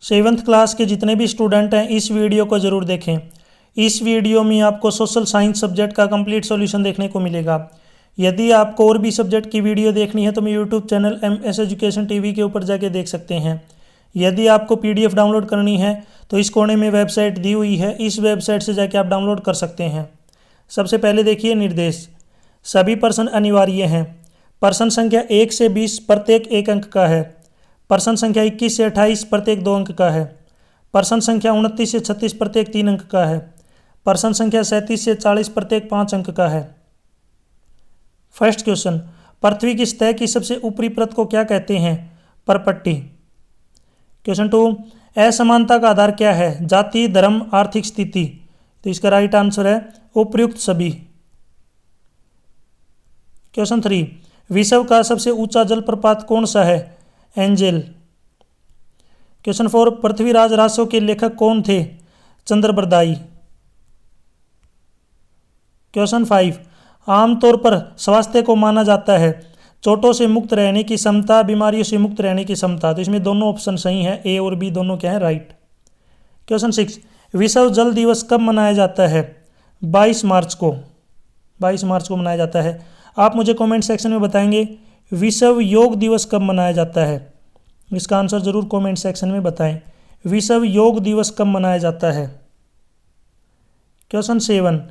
7th class के जितने भी स्टूडेंट हैं इस वीडियो को ज़रूर देखें। इस वीडियो में आपको सोशल साइंस सब्जेक्ट का कंप्लीट सॉल्यूशन देखने को मिलेगा। यदि आपको और भी सब्जेक्ट की वीडियो देखनी है तो मैं YouTube channel MS education TV के ऊपर जाके देख सकते हैं। यदि आपको PDF डाउनलोड करनी है तो इस कोने में वेबसाइट दी हुई है, इस वेबसाइट से जाके आप डाउनलोड कर सकते हैं। सबसे पहले देखिए निर्देश। सभी पर्सन अनिवार्य हैं। पर्सन संख्या 1 से 20 प्रत्येक 1 अंक का है। पर्सन संख्या 21 से 28 प्रत्येक 2 अंक का है। पर्सन संख्या 29 से 36 प्रत्येक 3 अंक का है। पर्सन संख्या 37 से 40 प्रत्येक 5 अंक का है। फर्स्ट क्वेश्चन, पृथ्वी की सतह की सबसे ऊपरी परत को क्या कहते हैं? परपट्टी। क्वेश्चन 2, असमानता का आधार क्या है? जाति, धर्म, आर्थिक स्थिति। तो इसका राइट आंसर है उपर्युक्त सभी। क्वेश्चन 3, विश्व का सबसे ऊंचा जलप्रपात कौन सा है? एंजेल। क्वेश्चन 4, पृथ्वीराज रासो के लेखक कौन थे? चंद्रबरदाई। क्वेश्चन 5, आमतौर पर स्वास्थ्य को माना जाता है चोटों से मुक्त रहने की क्षमता, बीमारियों से मुक्त रहने की क्षमता। तो इसमें दोनों ऑप्शन सही है, ए और बी दोनों क्या है? राइट। क्वेश्चन 6, विश्व जल दिवस कब मनाया जाता है? 22 मार्च को। 22 मार्च को मनाया जाता है। आप मुझे कमेंट सेक्शन में बताएंगे विश्व योग दिवस कब मनाया जाता है? इसका आंसर जरूर कमेंट सेक्शन में बताएं। विश्व योग दिवस कब मनाया जाता है? क्वेश्चन 7,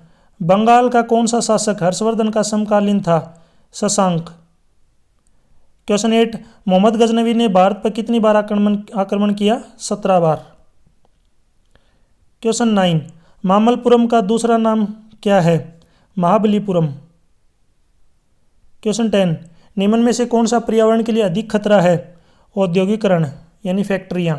बंगाल का कौन सा शासक हर्षवर्धन का समकालीन था? शशांक। क्वेश्चन 8, मोहम्मद गजनवी ने भारत पर कितनी बार आक्रमण किया? 17 बार। क्वेश्चन 9, मामल्लपुरम का दूसरा नाम क्या है? महाबलीपुरम। क्वेश्चन 10, निम्न में से कौन सा पर्यावरण के लिए अधिक खतरा है? औद्योगिकरण यानी फैक्ट्रियां।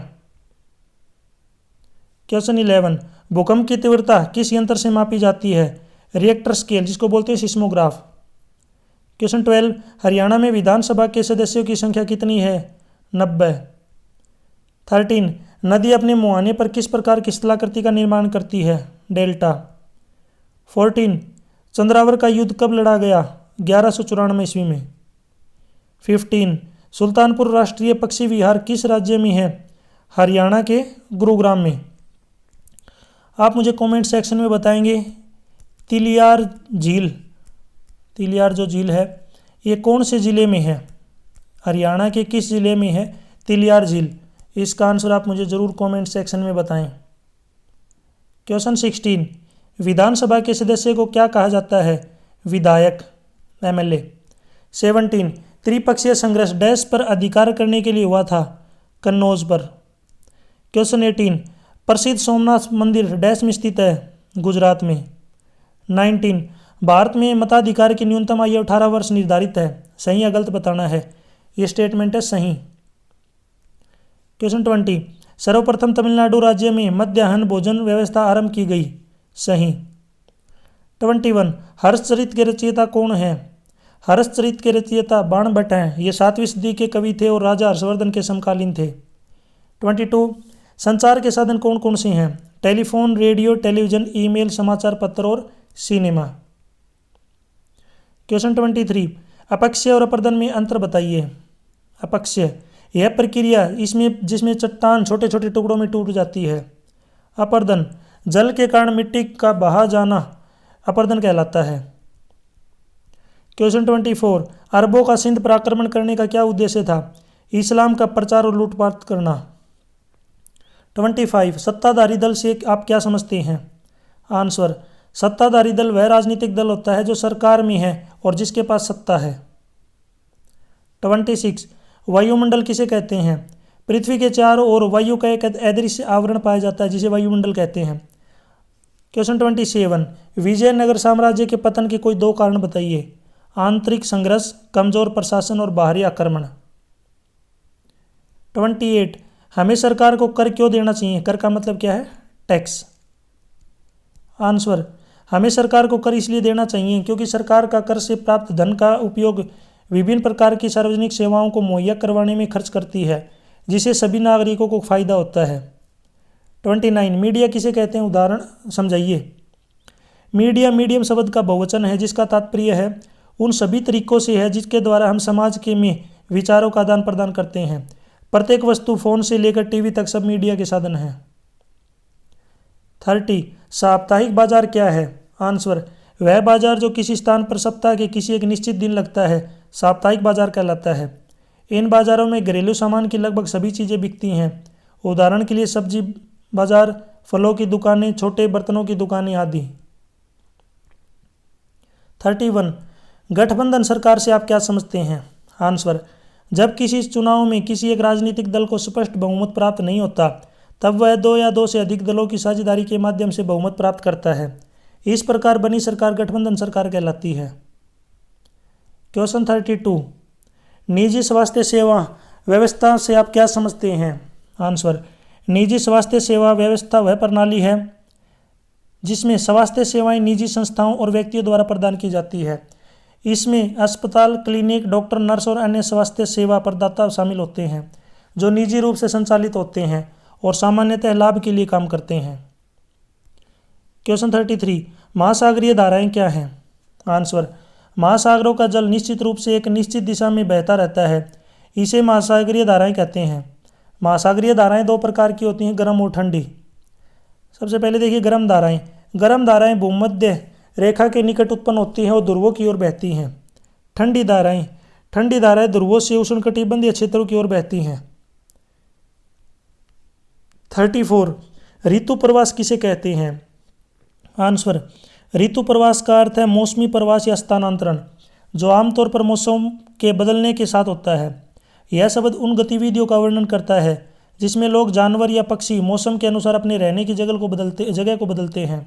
क्वेश्चन 11, भूकंप की तीव्रता किस यंत्र से मापी जाती है? रिएक्टर स्केल, जिसको बोलते हैं सिस्मोग्राफ। क्वेश्चन 12, हरियाणा में विधानसभा के सदस्यों की संख्या कितनी है? 90। 13, नदी अपने मुहाने पर किस प्रकार की स्थलाकृति का निर्माण करती है? डेल्टा। 14, चंद्रावर का युद्ध कब लड़ा गया? 1194 ईस्वी में। 15, सुल्तानपुर राष्ट्रीय पक्षी विहार किस राज्य में है? हरियाणा के गुरुग्राम में। आप मुझे कमेंट सेक्शन में बताएंगे तिलियार झील, तिलियार जो झील है ये कौन से ज़िले में है? हरियाणा के किस ज़िले में है तिलियार झील? इसका आंसर आप मुझे ज़रूर कमेंट सेक्शन में बताएं। क्वेश्चन 16, विधानसभा के सदस्य को क्या कहा जाता है? विधायक, MLA। 17, त्रिपक्षीय संघर्ष डैश पर अधिकार करने के लिए हुआ था? कन्नौज पर। क्वेश्चन 18, प्रसिद्ध सोमनाथ मंदिर डैश में स्थित है? गुजरात में। 19, भारत में मताधिकार की न्यूनतम आयु 18 वर्ष निर्धारित है। सही या गलत बताना है। ये स्टेटमेंट है सही। क्वेश्चन 20, सर्वप्रथम तमिलनाडु राज्य में मध्याह्न भोजन व्यवस्था आरंभ की गई। सही। 21, हर्षचरित के रचयिता कौन है? हर्षचरित के रचयिता बाणभट्ट हैं। ये 7वीं सदी के कवि थे और राजा हर्षवर्धन के समकालीन थे। 22, संचार के साधन कौन कौन से हैं? टेलीफोन, रेडियो, टेलीविजन, ईमेल, समाचार पत्र और सिनेमा। क्वेश्चन 23, अपक्षय और अपर्दन में अंतर बताइए। अपक्षय यह प्रक्रिया जिसमें चट्टान छोटे छोटे टुकड़ों में टूट जाती है। अपर्दन जल के कारण मिट्टी का बहा जाना अपर्दन कहलाता है। क्वेश्चन 24, अरबों का सिंध पर आक्रमण करने का क्या उद्देश्य था? इस्लाम का प्रचार और लूटपाट करना। 25, सत्ताधारी दल से आप क्या समझते हैं? आंसर, सत्ताधारी दल वह राजनीतिक दल होता है जो सरकार में है और जिसके पास सत्ता है। 26, वायुमंडल किसे कहते हैं? पृथ्वी के चारों ओर वायु का एक अदृश्य आवरण पाया जाता है जिसे वायुमंडल कहते हैं। क्वेश्चन 27, विजयनगर साम्राज्य के पतन के कोई 2 कारण बताइए। आंतरिक संघर्ष, कमजोर प्रशासन और बाहरी आक्रमण। 28, हमें सरकार को कर क्यों देना चाहिए? कर का मतलब क्या है? टैक्स। आंसर, हमें सरकार को कर इसलिए देना चाहिए क्योंकि सरकार का कर से प्राप्त धन का उपयोग विभिन्न प्रकार की सार्वजनिक सेवाओं को मुहैया करवाने में खर्च करती है जिससे सभी नागरिकों को फायदा होता है। 29, मीडिया किसे कहते हैं? उदाहरण समझाइए। मीडिया मीडियम शब्द का बहुवचन है जिसका तात्पर्य है उन सभी तरीकों से है जिसके द्वारा हम समाज के में विचारों का आदान प्रदान करते हैं। प्रत्येक वस्तु फोन से लेकर टीवी तक सब मीडिया के साधन है। 30 साप्ताहिक बाजार क्या है? आंसर वह बाजार जो किसी स्थान पर सप्ताह के किसी एक निश्चित दिन लगता है साप्ताहिक बाजार कहलाता है। इन बाजारों में घरेलू सामान की लगभग सभी चीज़ें बिकती हैं। उदाहरण के लिए सब्जी बाजार, फलों की दुकानें, छोटे बर्तनों की दुकानें आदि। 31 गठबंधन सरकार से आप क्या समझते हैं? आंसर जब किसी चुनाव में किसी एक राजनीतिक दल को स्पष्ट बहुमत प्राप्त नहीं होता तब वह 2 या 2 से अधिक दलों की साझेदारी के माध्यम से बहुमत प्राप्त करता है। इस प्रकार बनी सरकार गठबंधन सरकार कहलाती है। क्वेश्चन 32 निजी स्वास्थ्य सेवा व्यवस्था से आप क्या समझते हैं? आंसर निजी स्वास्थ्य सेवा व्यवस्था वह प्रणाली है जिसमें स्वास्थ्य सेवाएं निजी संस्थाओं और व्यक्तियों द्वारा प्रदान की जाती है। इसमें अस्पताल, क्लिनिक, डॉक्टर, नर्स और अन्य स्वास्थ्य सेवा प्रदाता शामिल होते हैं जो निजी रूप से संचालित होते हैं और सामान्यतः लाभ के लिए काम करते हैं। क्वेश्चन 33 महासागरीय धाराएं क्या हैं? आंसर महासागरों का जल निश्चित रूप से एक निश्चित दिशा में बहता रहता है, इसे महासागरीय धाराएं कहते हैं। महासागरीय धाराएं 2 प्रकार की होती हैं, गर्म और ठंडी। सबसे पहले देखिए गर्म धाराएं। गर्म धाराएं भूमध्य रेखा के निकट उत्पन्न होती हैं और ध्रुवों की ओर बहती हैं। ठंडी धाराएं ध्रुवों से उष्णकटिबंधीय क्षेत्रों की ओर बहती हैं। 34 ऋतु प्रवास किसे कहते हैं? आंसर ऋतु प्रवास का अर्थ है मौसमी प्रवास या स्थानांतरण जो आमतौर पर मौसम के बदलने के साथ होता है। यह शब्द उन गतिविधियों का वर्णन करता है जिसमें लोग, जानवर या पक्षी मौसम के अनुसार अपने रहने की जगह को बदलते हैं।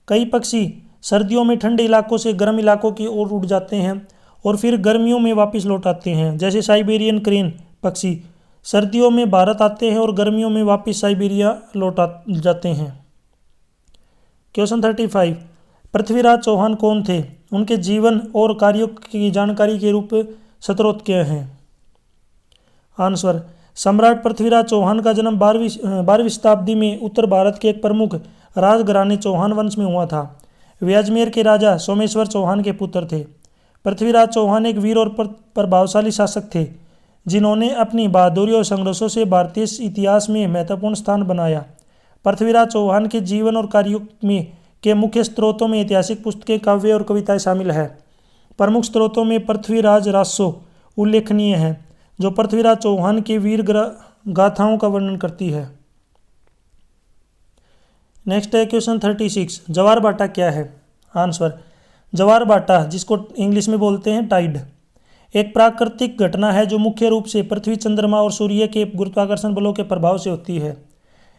कई पक्षी सर्दियों में ठंडे इलाकों से गर्म इलाकों की ओर उड़ जाते हैं और फिर गर्मियों में वापस लौट आते हैं, जैसे साइबेरियन क्रेन पक्षी सर्दियों में भारत आते हैं और गर्मियों में वापस साइबेरिया लौट जाते हैं। क्वेश्चन 35 पृथ्वीराज चौहान कौन थे? उनके जीवन और कार्यों की जानकारी के रूप स्रोत क्या हैं? आंसर सम्राट पृथ्वीराज चौहान का जन्म 12वीं शताब्दी में उत्तर भारत के एक प्रमुख राजघराने चौहान वंश में हुआ था। वे अजमेर के राजा सोमेश्वर चौहान के पुत्र थे। पृथ्वीराज चौहान एक वीर और प्रभावशाली शासक थे जिन्होंने अपनी बहादुरी और संघर्षों से भारतीय इतिहास में महत्वपूर्ण स्थान बनाया। पृथ्वीराज चौहान के जीवन और कार्यों में के मुख्य स्रोतों में ऐतिहासिक पुस्तकें, काव्य और कविताएं शामिल है। प्रमुख स्रोतों में पृथ्वीराज रासो उल्लेखनीय है जो पृथ्वीराज चौहान की वीर गाथाओं का वर्णन करती है। नेक्स्ट है क्वेश्चन 36 ज्वार भाटा क्या है? आंसर ज्वार भाटा, जिसको इंग्लिश में बोलते हैं टाइड, एक प्राकृतिक घटना है जो मुख्य रूप से पृथ्वी, चंद्रमा और सूर्य के गुरुत्वाकर्षण बलों के प्रभाव से होती है।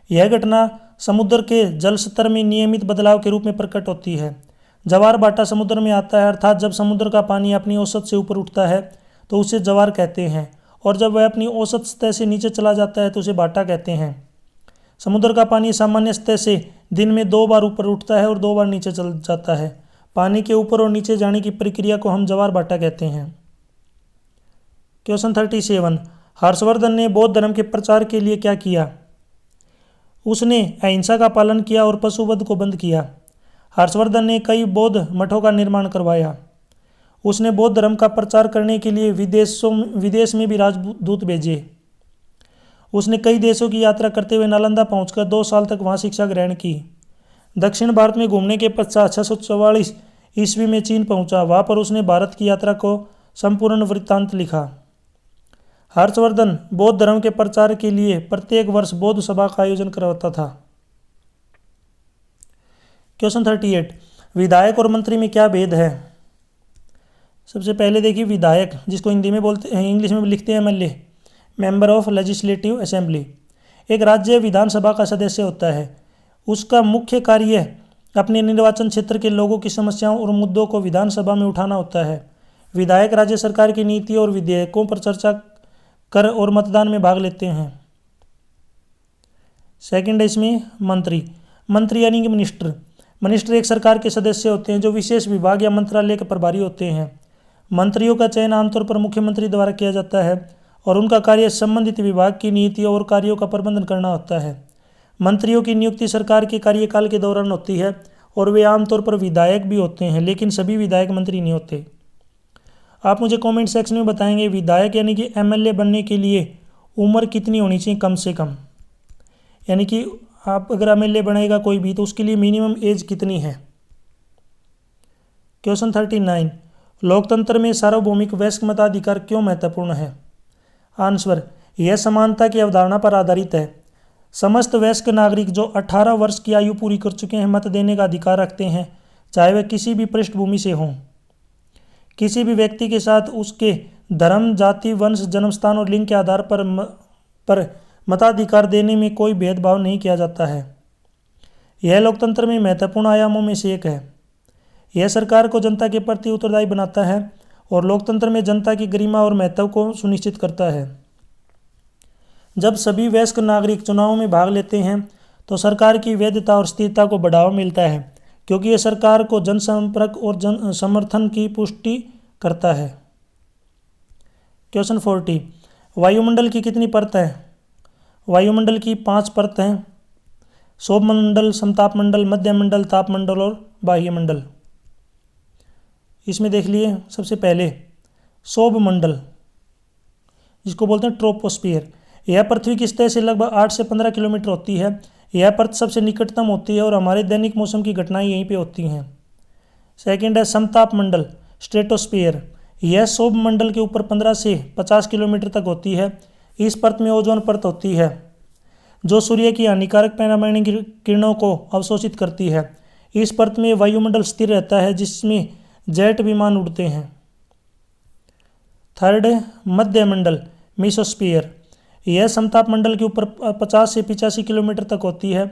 यह घटना समुद्र के जल स्तर में नियमित बदलाव के रूप में प्रकट होती है। ज्वार भाटा समुद्र में आता है, अर्थात जब समुद्र का पानी अपनी औसत से ऊपर उठता है तो उसे ज्वार कहते हैं, और जब वह अपनी औसत सतह से नीचे चला जाता है तो उसे भाटा कहते हैं। समुद्र का पानी सामान्य सतह से दिन में 2 बार ऊपर उठता है और 2 बार नीचे चल जाता है। पानी के ऊपर और नीचे जाने की प्रक्रिया को हम ज्वार भाटा कहते हैं। क्वेश्चन 37 हर्षवर्धन ने बौद्ध धर्म के प्रचार के लिए क्या किया? उसने अहिंसा का पालन किया और पशुवध को बंद किया। हर्षवर्धन ने कई बौद्ध मठों का निर्माण करवाया। उसने बौद्ध धर्म का प्रचार करने के लिए विदेश में भी राजदूत भेजे। उसने कई देशों की यात्रा करते हुए नालंदा पहुंचकर 2 साल तक वहां शिक्षा ग्रहण की। दक्षिण भारत में घूमने के पश्चात 644 ईस्वी में चीन पहुंचा। वहां पर उसने भारत की यात्रा को संपूर्ण वृत्तांत लिखा। हर्षवर्धन बौद्ध धर्म के प्रचार के लिए प्रत्येक वर्ष बौद्ध सभा का आयोजन करवाता था। क्वेश्चन 38 विधायक और मंत्री में क्या भेद है? सबसे पहले देखिए विधायक, जिसको हिंदी में बोलते हैं, इंग्लिश में लिखते हैं MLA, member of legislative assembly, एक राज्य विधानसभा का सदस्य होता है। उसका मुख्य कार्य अपने निर्वाचन क्षेत्र के लोगों की समस्याओं और मुद्दों को विधानसभा में उठाना होता है। विधायक राज्य सरकार की नीति और विधेयकों पर चर्चा कर और मतदान में भाग लेते हैं। सेकंड है इसमें मंत्री यानी कि मिनिस्टर एक सरकार के सदस्य होते हैं जो विशेष विभाग या मंत्रालय के प्रभारी होते हैं। मंत्रियों का चयन आमतौर पर मुख्यमंत्री द्वारा किया जाता है और उनका कार्य संबंधित विभाग की नीतियों और कार्यों का प्रबंधन करना होता है। मंत्रियों की नियुक्ति सरकार के कार्यकाल के दौरान होती है और वे आमतौर पर विधायक भी होते हैं, लेकिन सभी विधायक मंत्री नहीं होते। आप मुझे कमेंट सेक्शन में बताएंगे विधायक यानी कि एमएलए बनने के लिए उम्र कितनी होनी चाहिए कम से कम, यानी कि आप अगर एमएलए बनेगा कोई भी तो उसके लिए मिनिमम एज कितनी है। क्वेश्चन 39, लोकतंत्र में सार्वभौमिक वयस्क मताधिकार क्यों महत्वपूर्ण है। आंसर, यह समानता की अवधारणा पर आधारित है। समस्त वयस्क नागरिक जो 18 वर्ष की आयु पूरी कर चुके हैं मत देने का अधिकार रखते हैं, चाहे वह किसी भी पृष्ठभूमि से हों। किसी भी व्यक्ति के साथ उसके धर्म, जाति, वंश, जन्मस्थान और लिंग के आधार पर मताधिकार देने में कोई भेदभाव नहीं किया जाता है। यह लोकतंत्र में महत्वपूर्ण आयामों में से एक है। यह सरकार को जनता के प्रति उत्तरदायी बनाता है और लोकतंत्र में जनता की गरिमा और महत्व को सुनिश्चित करता है। जब सभी वयस्क नागरिक चुनाव में भाग लेते हैं तो सरकार की वैधता और स्थिरता को बढ़ावा मिलता है, क्योंकि यह सरकार को जनसंपर्क और जन समर्थन की पुष्टि करता है। क्वेश्चन 40, वायुमंडल की कितनी परत है। वायुमंडल की 5 परत हैं। सौरमंडल, समतापमंडल, मध्यमंडल, तापमंडल और बाह्यमंडल। इसमें देख लिए सबसे पहले सौरमंडल, जिसको बोलते हैं ट्रोपोस्फियर। यह पृथ्वी की सतह से लगभग 8 से 15 किलोमीटर होती है। यह परत सबसे निकटतम होती है और हमारे दैनिक मौसम की घटनाएं यहीं पे होती हैं। सेकंड है समतापमंडल, स्ट्रेटोस्फियर। यह सौरमंडल के ऊपर 15 से 50 किलोमीटर तक होती है। इस परत में ओजोन परत होती है जो सूर्य की हानिकारक पैराबैंडिक किरणों को अवशोषित करती है। इस परत में वायुमंडल स्थिर रहता है जिसमें जेट विमान उड़ते हैं। थर्ड है मध्यमंडल, मीसोस्फीयर। यह समतापमंडल के ऊपर 50 से 85 किलोमीटर तक होती है।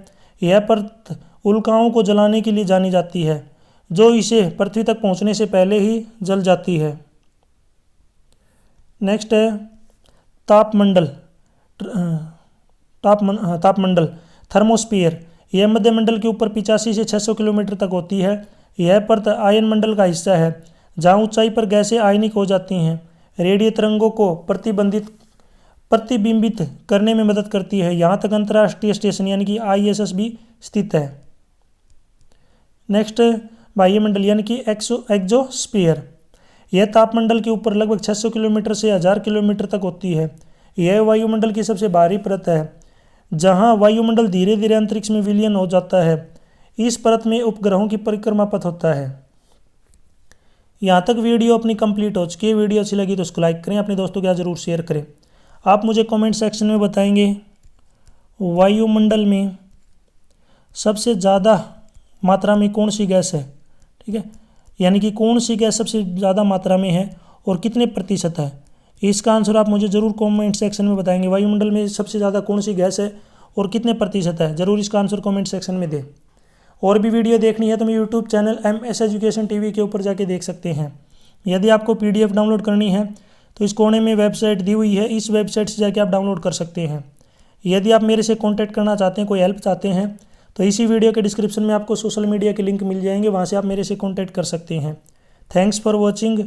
यह परत उल्काओं को जलाने के लिए जानी जाती है, जो इसे पृथ्वी तक पहुंचने से पहले ही जल जाती है। नेक्स्ट है तापमंडल, थर्मोस्फीयर। यह मध्यमंडल के ऊपर 85 से 600 किलोमीटर तक होती है। यह परत आयन मंडल का हिस्सा है, जहाँ ऊंचाई पर गैसें आयनिक हो जाती हैं। रेडियो तरंगों को प्रतिबिंबित करने में मदद करती है। यहाँ तक अंतर्राष्ट्रीय स्टेशन यानी कि ISS भी स्थित है। नेक्स्ट वायुमंडल यानी कि एक्सोस्फीयर। यह तापमंडल के ऊपर लगभग 600 किलोमीटर से 1000 किलोमीटर तक होती है। यह वायुमंडल की सबसे बाहरी परत है, जहाँ वायुमंडल धीरे धीरे अंतरिक्ष में विलीन हो जाता है। इस परत में उपग्रहों की परिक्रमा पथ होता है। यहाँ तक वीडियो अपनी कंप्लीट हो चुकी है। वीडियो अच्छी लगी तो उसको लाइक करें, अपने दोस्तों के साथ ज़रूर शेयर करें। आप मुझे कमेंट सेक्शन में बताएंगे वायुमंडल में सबसे ज़्यादा मात्रा में कौन सी गैस है, ठीक है, यानी कि कौन सी गैस सबसे ज़्यादा मात्रा में है और कितने प्रतिशत है। इसका आंसर आप मुझे ज़रूर कमेंट सेक्शन में बताएंगे। वायुमंडल में सबसे ज़्यादा कौन सी गैस है और कितने प्रतिशत है, ज़रूर इसका आंसर कमेंट सेक्शन में दें। और भी वीडियो देखनी है तो मैं YouTube channel MS education TV के ऊपर जाके देख सकते हैं। यदि आपको PDF डाउनलोड करनी है तो इस कोने में वेबसाइट दी हुई है, इस वेबसाइट से जाके आप डाउनलोड कर सकते हैं। यदि आप मेरे से कॉन्टैक्ट करना चाहते हैं, कोई हेल्प चाहते हैं, तो इसी वीडियो के डिस्क्रिप्शन में आपको सोशल मीडिया के लिंक मिल जाएंगे, वहाँ से आप मेरे से कॉन्टैक्ट कर सकते हैं। Thanks for watching.